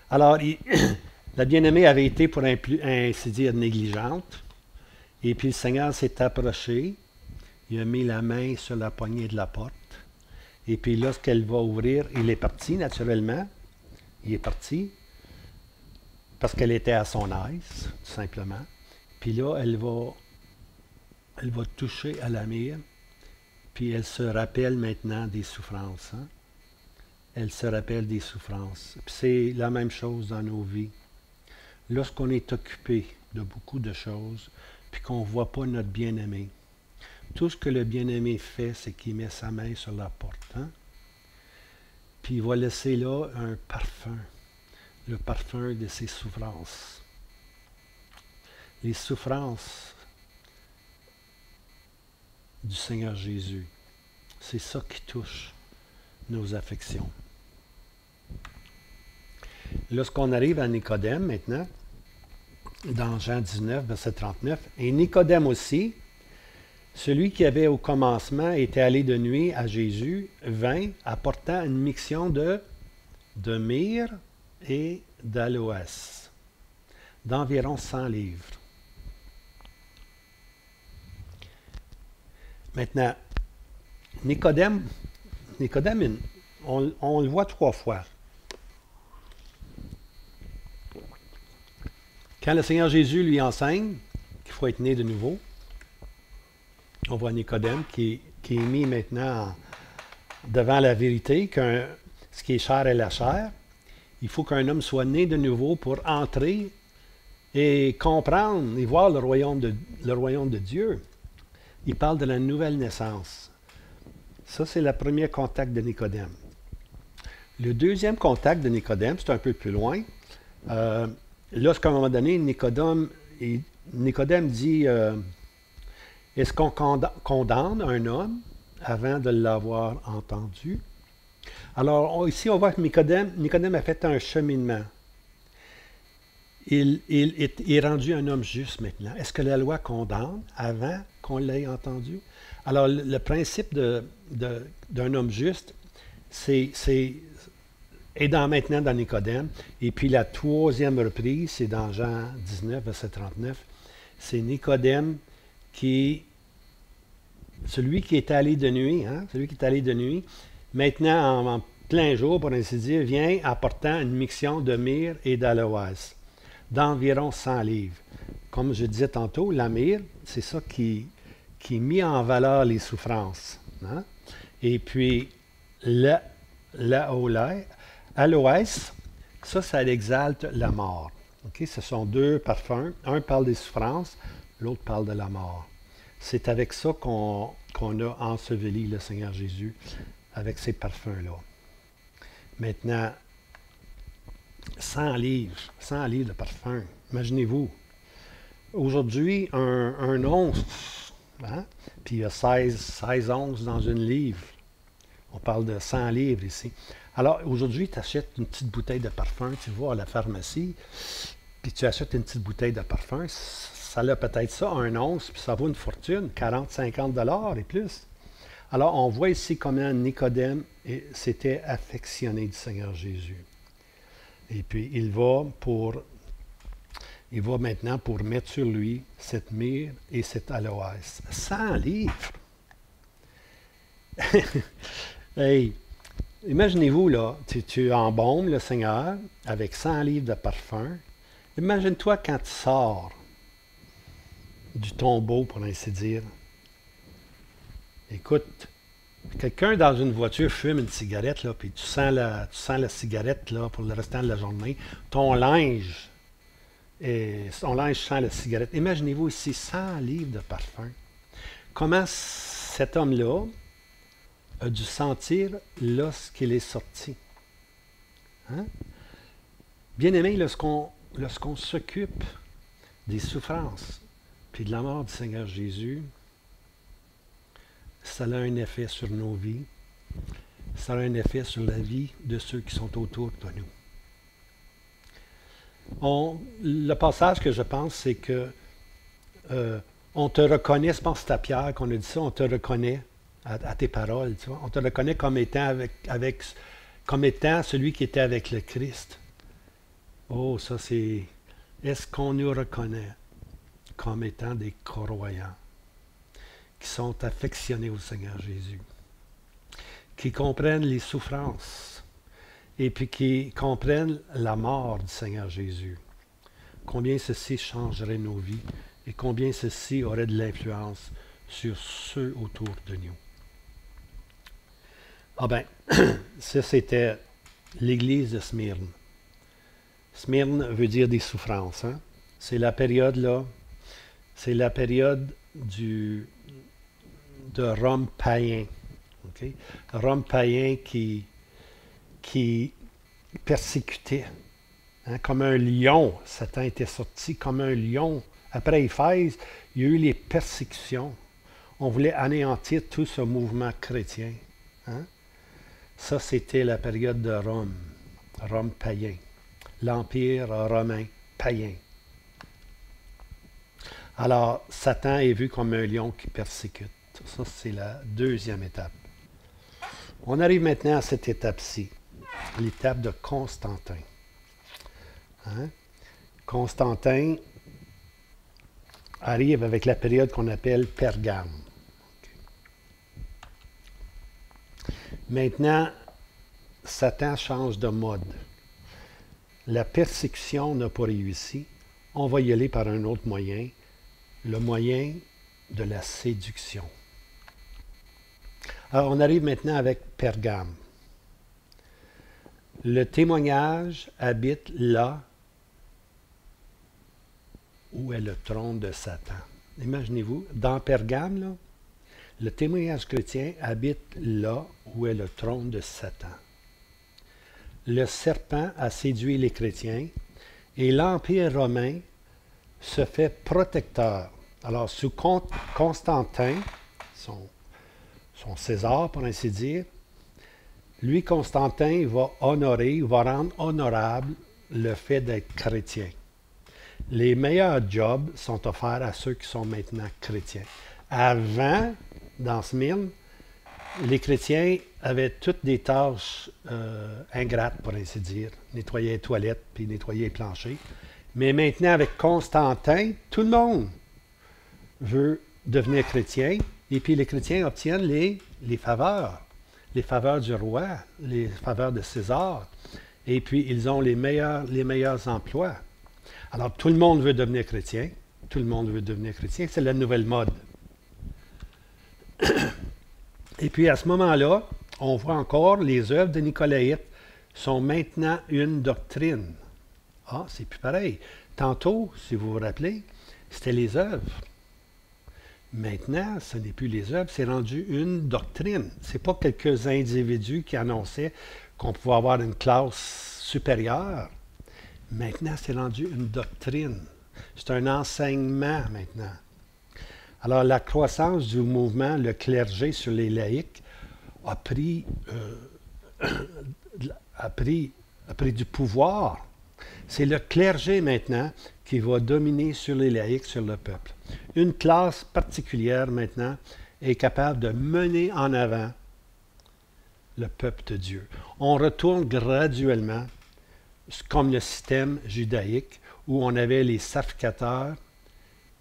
Alors, la bien-aimée avait été, pour ainsi dire, négligente. Et puis le Seigneur s'est approché. Il a mis la main sur la poignée de la porte. Et puis lorsqu'elle va ouvrir, il est parti naturellement. Il est parti parce qu'elle était à son aise, tout simplement. Puis là, elle va toucher à la myrrhe, puis elle se rappelle maintenant des souffrances. Hein? elle se rappelle des souffrances. Puis c'est la même chose dans nos vies. Lorsqu'on est occupé de beaucoup de choses, puis qu'on ne voit pas notre bien-aimé, tout ce que le bien-aimé fait, c'est qu'il met sa main sur la porte. Hein? Puis il va laisser là un parfum, le parfum de ses souffrances. Les souffrances du Seigneur Jésus, c'est ça qui touche nos affections. Lorsqu'on arrive à Nicodème maintenant, dans Jean 19, verset 39, et Nicodème aussi, celui qui avait au commencement été allé de nuit à Jésus, vint apportant une mixtion de myrrhe et d'aloès, d'environ 100 livres. Maintenant, Nicodème, on le voit 3 fois. Quand le Seigneur Jésus lui enseigne qu'il faut être né de nouveau, on voit Nicodème qui est mis maintenant devant la vérité, que ce qui est chair est la chair. Il faut qu'un homme soit né de nouveau pour entrer et comprendre et voir le royaume de Dieu. Il parle de la nouvelle naissance. Ça, c'est le premier contact de Nicodème. Le deuxième contact de Nicodème, c'est un peu plus loin. Lorsqu'à un moment donné, Nicodème dit est-ce qu'on condamne un homme avant de l'avoir entendu? Alors, ici, on voit que Nicodème a fait un cheminement. Il est rendu un homme juste maintenant. Est-ce que la loi condamne avant qu'on l'ait entendu? Alors, le principe d'un homme juste, est maintenant dans Nicodème. Et puis la troisième reprise, c'est dans Jean 19, verset 39. C'est Nicodème celui qui est allé de nuit, celui qui est allé de nuit, maintenant en plein jour, pour ainsi dire, vient apportant une mixtion de myrrhe et d'aloès, d'environ 100 livres. Comme je disais tantôt, la myrrhe, c'est ça qui met en valeur les souffrances. Hein? Et puis, l'aloès, ça exalte la mort. Okay? Ce sont 2 parfums. Un parle des souffrances, l'autre parle de la mort. C'est avec ça qu'on a enseveli le Seigneur Jésus, avec ces parfums-là. Maintenant, 100 livres de parfums. Imaginez-vous. Aujourd'hui, un once, puis il y a 16 onces dans une livre. On parle de 100 livres ici. Alors, aujourd'hui, tu achètes une petite bouteille de parfum, tu vas à la pharmacie, puis tu achètes une petite bouteille de parfum, ça a peut-être ça, un once, puis ça vaut une fortune, 40-50 $ et plus. Alors, on voit ici comment Nicodème s'était affectionné du Seigneur Jésus. Et puis, il va maintenant pour mettre sur lui cette myrrhe et cet aloès. 100 livres! Hey! Imaginez-vous, là, tu embaumes le Seigneur avec 100 livres de parfum. Imagine-toi quand tu sors du tombeau, pour ainsi dire. Écoute, quelqu'un dans une voiture fume une cigarette, là, puis tu sens la cigarette là, pour le restant de la journée. Ton linge sent la cigarette. Imaginez-vous ici 100 livres de parfum. Comment cet homme-là a dû sentir lorsqu'il est sorti. Hein? Bien-aimé, lorsqu'on s'occupe des souffrances puis de la mort du Seigneur Jésus, ça a un effet sur nos vies, ça a un effet sur la vie de ceux qui sont autour de nous. Le passage que je pense, c'est que on te reconnaît, je pense que c'est à Pierre qu'on a dit ça, on te reconnaît à tes paroles, tu vois. On te reconnaît comme étant comme étant celui qui était avec le Christ. Oh, ça c'est... Est-ce qu'on nous reconnaît comme étant des croyants qui sont affectionnés au Seigneur Jésus, qui comprennent les souffrances et puis qui comprennent la mort du Seigneur Jésus? Combien ceci changerait nos vies et combien ceci aurait de l'influence sur ceux autour de nous. Ah ben, ça c'était l'église de Smyrne. Smyrne veut dire des souffrances. Hein? C'est la période là, c'est la période de Rome païen. Okay? Rome païen qui persécutait. Hein? Comme un lion, Satan était sorti comme un lion. Après Éphèse, il y a eu les persécutions. On voulait anéantir tout ce mouvement chrétien. Hein? Ça, c'était la période de Rome, Rome païen, l'Empire romain païen. Alors, Satan est vu comme un lion qui persécute. Ça, c'est la deuxième étape. On arrive maintenant à cette étape-ci, l'étape de Constantin. Hein? Constantin arrive avec la période qu'on appelle Pergame. Maintenant, Satan change de mode. La persécution n'a pas réussi. On va y aller par un autre moyen, le moyen de la séduction. Alors, on arrive maintenant avec Pergame. Le témoignage habite là où est le trône de Satan. Imaginez-vous, dans Pergame, là, le témoignage chrétien habite là où est le trône de Satan. Le serpent a séduit les chrétiens et l'Empire romain se fait protecteur. Alors, sous Constantin, son César, pour ainsi dire, lui, Constantin, va honorer, va rendre honorable le fait d'être chrétien. Les meilleurs jobs sont offerts à ceux qui sont maintenant chrétiens. Avant, dans Smyrne, les chrétiens avaient toutes des tâches ingrates, pour ainsi dire. Nettoyer les toilettes, puis nettoyer les planchers. Mais maintenant, avec Constantin, tout le monde veut devenir chrétien. Et puis les chrétiens obtiennent les faveurs du roi, les faveurs de César. Et puis ils ont les meilleurs emplois. Alors tout le monde veut devenir chrétien. Tout le monde veut devenir chrétien. C'est la nouvelle mode. Et puis à ce moment-là, on voit encore les œuvres de Nicolaïte sont maintenant une doctrine. Ah, c'est plus pareil. Tantôt, si vous vous rappelez, c'était les œuvres. Maintenant, ce n'est plus les œuvres, c'est rendu une doctrine. Ce n'est pas quelques individus qui annonçaient qu'on pouvait avoir une classe supérieure. Maintenant, c'est rendu une doctrine. C'est un enseignement maintenant. Alors, la croissance du mouvement, le clergé sur les laïcs, a pris du pouvoir. C'est le clergé maintenant qui va dominer sur les laïcs, sur le peuple. Une classe particulière maintenant est capable de mener en avant le peuple de Dieu. On retourne graduellement comme le système judaïque où on avait les sacrificateurs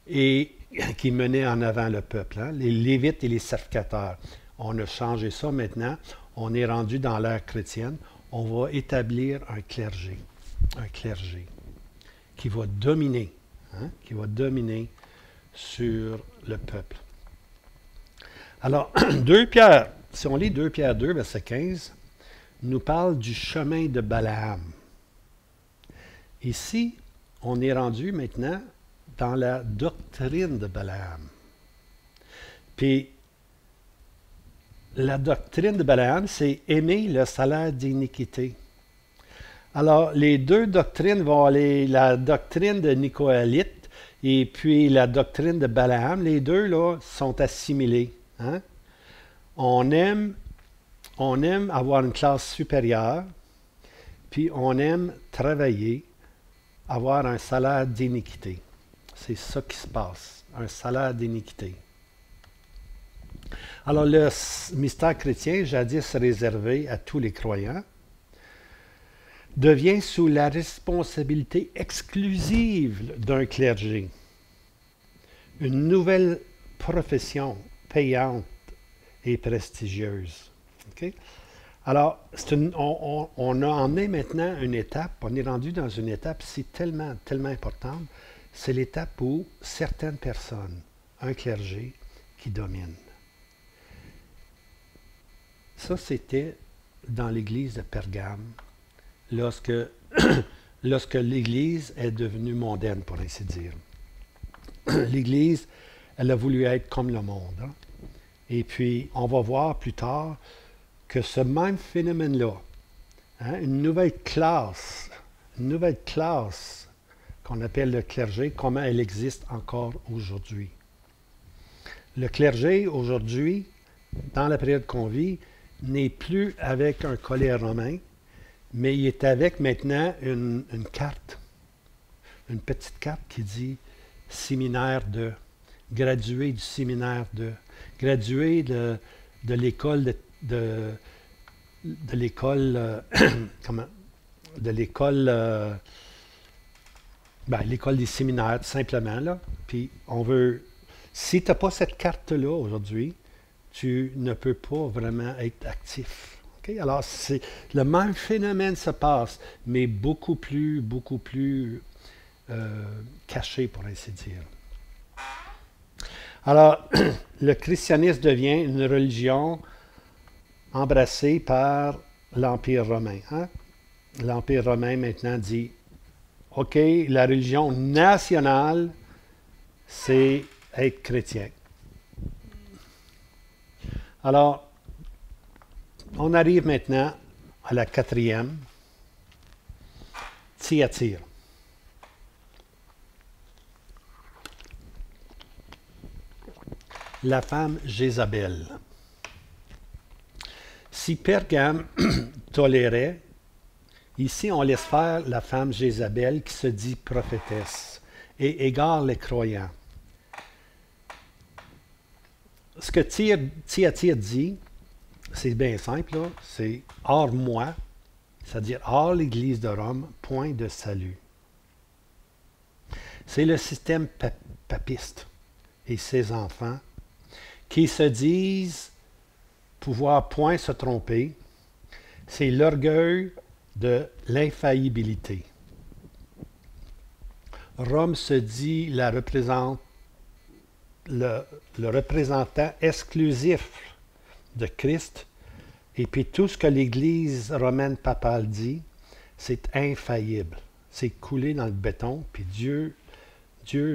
et qui menaient en avant le peuple, hein? Les Lévites et les sacrificateurs. On a changé ça maintenant. On est rendu dans l'ère chrétienne. On va établir un clergé qui va dominer, hein? Qui va dominer sur le peuple. Alors, 2 Pierre, si on lit 2 Pierre 2, verset 15, nous parle du chemin de Balaam. Ici, on est rendu maintenant dans la doctrine de Balaam. Puis, la doctrine de Balaam, c'est aimer le salaire d'iniquité. Alors, les deux doctrines vont aller, la doctrine de Nicolaïte et puis la doctrine de Balaam, les deux là sont assimilés. Hein? On aime avoir une classe supérieure, puis on aime travailler, avoir un salaire d'iniquité. C'est ça qui se passe, un salaire d'iniquité. Alors, le mystère chrétien, jadis réservé à tous les croyants, devient sous la responsabilité exclusive d'un clergé. Une nouvelle profession payante et prestigieuse. Okay? Alors, on a emmené maintenant une étape, on est rendu dans une étape, c'est tellement importante, c'est l'étape où certaines personnes, un clergé qui domine. Ça, c'était dans l'église de Pergame. lorsque, lorsque l'Église est devenue mondaine, pour ainsi dire. L'Église, elle a voulu être comme le monde. Hein? Et puis, on va voir plus tard que ce même phénomène-là, hein, une nouvelle classe qu'on appelle le clergé, comment elle existe encore aujourd'hui. Le clergé, aujourd'hui, dans la période qu'on vit, n'est plus avec un collet romain, mais il est avec maintenant une carte, une petite carte qui dit séminaire de, gradué du séminaire de, gradué de l'école de l'école comment de l'école l'école des séminaires tout simplement là. Puis on veut, si tu n'as pas cette carte là aujourd'hui, tu ne peux pas vraiment être actif. Okay? Alors c'est le même phénomène se passe, mais beaucoup plus caché, pour ainsi dire. Alors, le christianisme devient une religion embrassée par l'Empire romain. Hein? L'Empire romain maintenant dit, OK, la religion nationale, c'est être chrétien. Alors, on arrive maintenant à la quatrième, Thyatire. La femme Jézabel. Si Pergame tolérait, ici on laisse faire la femme Jézabel qui se dit prophétesse et égare les croyants. Ce que Thyatire dit, c'est bien simple, là, c'est « hors moi », c'est-à-dire hors l'Église de Rome, point de salut. C'est le système papiste et ses enfants qui se disent pouvoir point se tromper. C'est l'orgueil de l'infaillibilité. Rome se dit le représentant exclusif de Christ, et puis tout ce que l'Église romaine papale dit, c'est infaillible. C'est coulé dans le béton, puis Dieu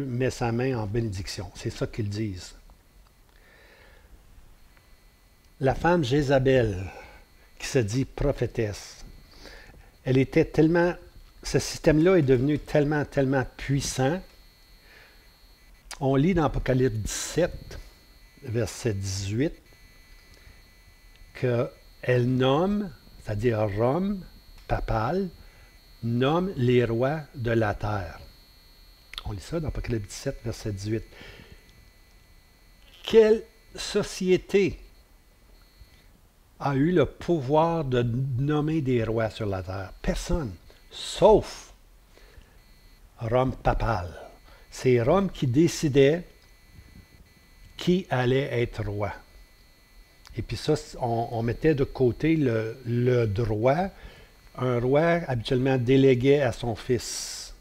met sa main en bénédiction. C'est ça qu'ils disent. La femme Jézabel, qui se dit prophétesse, elle était tellement, ce système-là est devenu tellement puissant. On lit dans Apocalypse 17, verset 18, qu'elle nomme, c'est-à-dire Rome, papale, nomme les rois de la terre. On lit ça dans Apocalypse 17, verset 18. Quelle société a eu le pouvoir de nommer des rois sur la terre? Personne, sauf Rome papale. C'est Rome qui décidait qui allait être roi. Et puis ça, on mettait de côté le droit. Un roi habituellement déléguait à son fils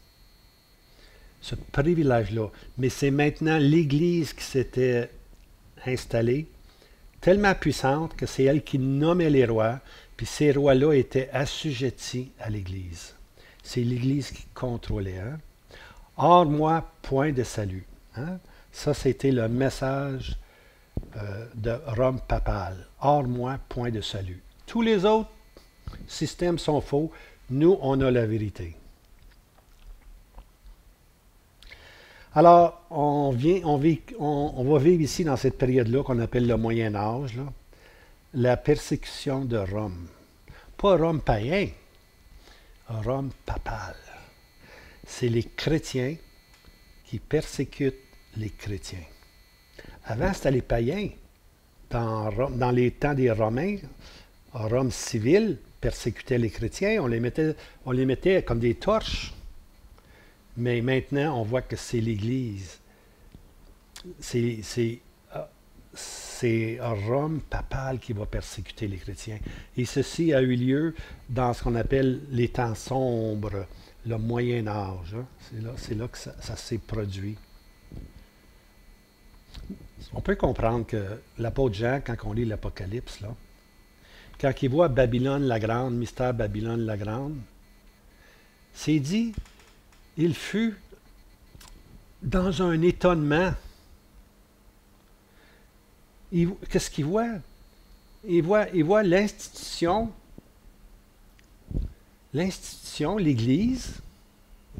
ce privilège-là. Mais c'est maintenant l'Église qui s'était installée, tellement puissante que c'est elle qui nommait les rois, puis ces rois-là étaient assujettis à l'Église. C'est l'Église qui contrôlait. Hein? Hors moi, point de salut. Hein? Ça, c'était le message de Rome papale. Hors moi, point de salut. Tous les autres systèmes sont faux. Nous, on a la vérité. Alors, on va vivre ici dans cette période-là qu'on appelle le Moyen Âge, là, la persécution de Rome. Pas Rome païen, Rome papale. C'est les chrétiens qui persécutent les chrétiens. Avant, c'était les païens. Dans les temps des Romains, Rome civile persécutait les chrétiens. On les mettait comme des torches. Mais maintenant, on voit que c'est l'Église. C'est Rome papale qui va persécuter les chrétiens. Et ceci a eu lieu dans ce qu'on appelle les temps sombres, le Moyen Âge. Hein. C'est là que ça s'est produit. On peut comprendre que l'apôtre Jean, quand on lit l'Apocalypse, là, quand il voit Babylone la Grande, mystère Babylone la Grande, C'est dit, il fut dans un étonnement. Qu'est-ce qu'il voit? Il voit l'institution, l'Église,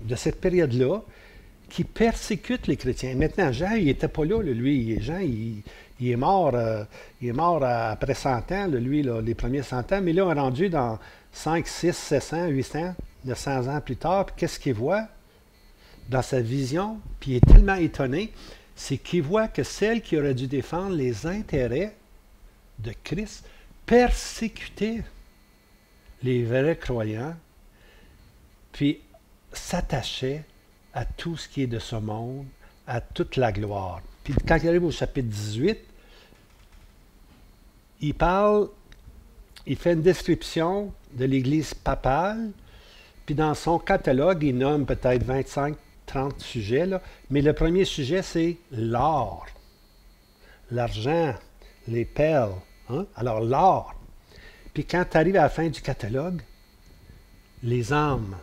de cette période-là, qui persécute les chrétiens. Maintenant, Jean, il n'était pas là, lui. Jean, il est mort, après 100 ans, lui, là, les premiers 100 ans, mais là, on est rendu dans 5, 6, 700, 800, 900 ans plus tard. Puis qu'est-ce qu'il voit dans sa vision? Puis il est tellement étonné, c'est qu'il voit que celle qui aurait dû défendre les intérêts de Christ persécutait les vrais croyants, puis s'attachait à tout ce qui est de ce monde, à toute la gloire. Puis quand il arrive au chapitre 18, il fait une description de l'Église papale, puis dans son catalogue, il nomme peut-être 25-30 sujets, là, mais le premier sujet, c'est l'or, l'argent, les perles. Hein? Alors, l'or. Puis quand tu arrives à la fin du catalogue, les âmes.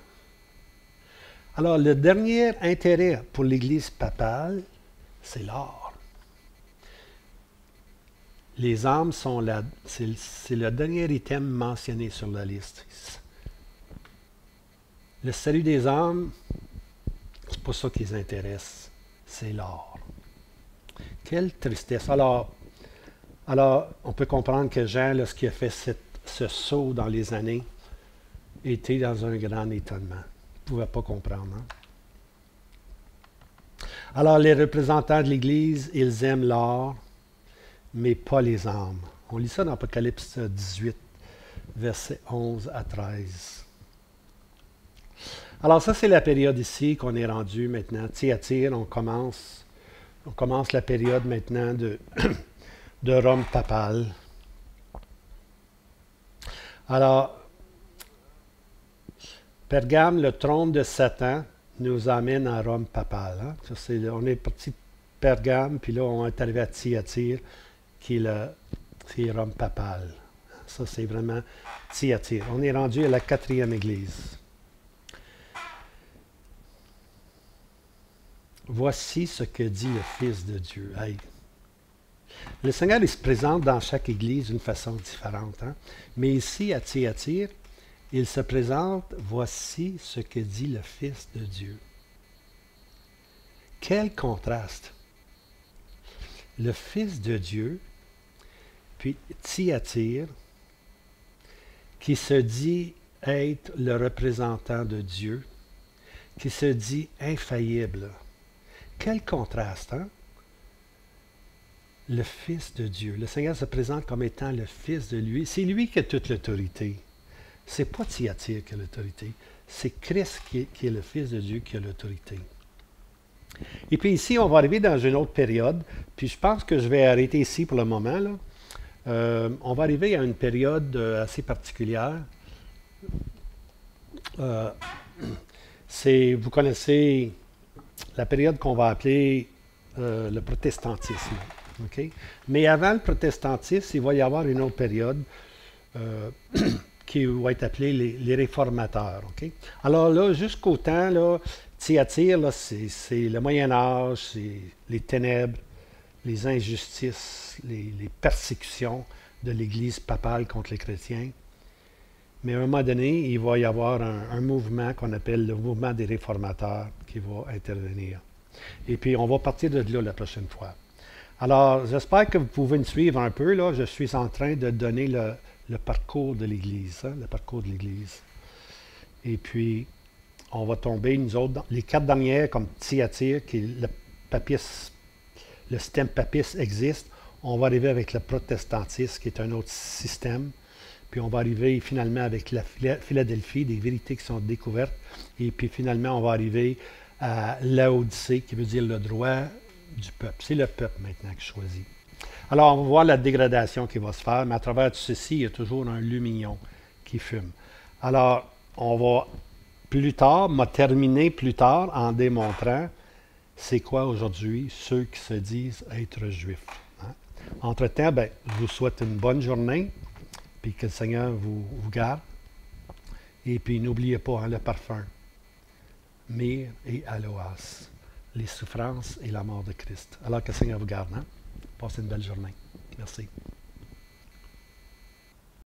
Alors, le dernier intérêt pour l'Église papale, c'est l'or. Les âmes sont c'est le dernier item mentionné sur la liste. Le salut des âmes, c'est pas ça qui les intéresse, c'est l'or. Quelle tristesse. Alors, on peut comprendre que Jean, lorsqu'il a fait ce saut dans les années, était dans un grand étonnement. Il ne pouvait pas comprendre. Hein? Alors, les représentants de l'Église, ils aiment l'or, mais pas les âmes. On lit ça dans Apocalypse 18, versets 11 à 13. Alors, ça, c'est la période ici qu'on est rendu maintenant. Thyatire, on commence la période maintenant de Rome papale. Alors, Pergame, le trône de Satan, nous amène à Rome papale. Hein? On est parti de Pergame, puis là, on est arrivé à Thyatire, qui est Rome papale. Ça, c'est vraiment Thyatire. On est rendu à la 4e église. Voici ce que dit le Fils de Dieu. Hey. Le Seigneur, il se présente dans chaque église d'une façon différente. Hein? Mais ici, à Thyatire, il se présente, voici ce que dit le Fils de Dieu. Quel contraste! Le Fils de Dieu, puis Thyatire, qui se dit être le représentant de Dieu, qui se dit infaillible. Quel contraste, hein? Le Fils de Dieu. Le Seigneur se présente comme étant le Fils de lui. C'est lui qui a toute l'autorité. Ce n'est pas Thyatire qui a l'autorité. C'est Christ qui est le Fils de Dieu qui a l'autorité. Et puis ici, on va arriver dans une autre période. Puis je pense que je vais arrêter ici pour le moment. Là. On va arriver à une période assez particulière. Vous connaissez la période qu'on va appeler le protestantisme. Okay? Mais avant le protestantisme, il va y avoir une autre période qui va être appelée les réformateurs. Okay? Alors là, jusqu'au temps, là, Thyatire, là, c'est le Moyen Âge, c'est les ténèbres, les injustices, les persécutions de l'Église papale contre les chrétiens. Mais à un moment donné, il va y avoir un mouvement qu'on appelle le mouvement des réformateurs qui va intervenir. Et puis, on va partir de là la prochaine fois. Alors, j'espère que vous pouvez me suivre un peu. Là. Je suis en train de donner le parcours de l'Église. Hein, le parcours de l'Église. Et puis, on va tomber, nous autres, les 4 dernières, comme Thyatire, qui le système papiste existe. On va arriver avec le protestantisme, qui est un autre système. Puis on va arriver finalement avec la Philadelphie, des vérités qui sont découvertes. Et puis finalement, on va arriver à Laodicée, qui veut dire le droit du peuple. C'est le peuple maintenant qui choisit. Alors, on va voir la dégradation qui va se faire, mais à travers tout ceci, il y a toujours un lumignon qui fume. Alors, on va terminer plus tard en démontrant c'est quoi aujourd'hui ceux qui se disent être juifs. Hein? Entre-temps, je vous souhaite une bonne journée. Puis que le Seigneur vous garde. Et puis, n'oubliez pas le parfum. Mir et Aloas, les souffrances et la mort de Christ. Alors que le Seigneur vous garde. Hein? Passez une belle journée. Merci.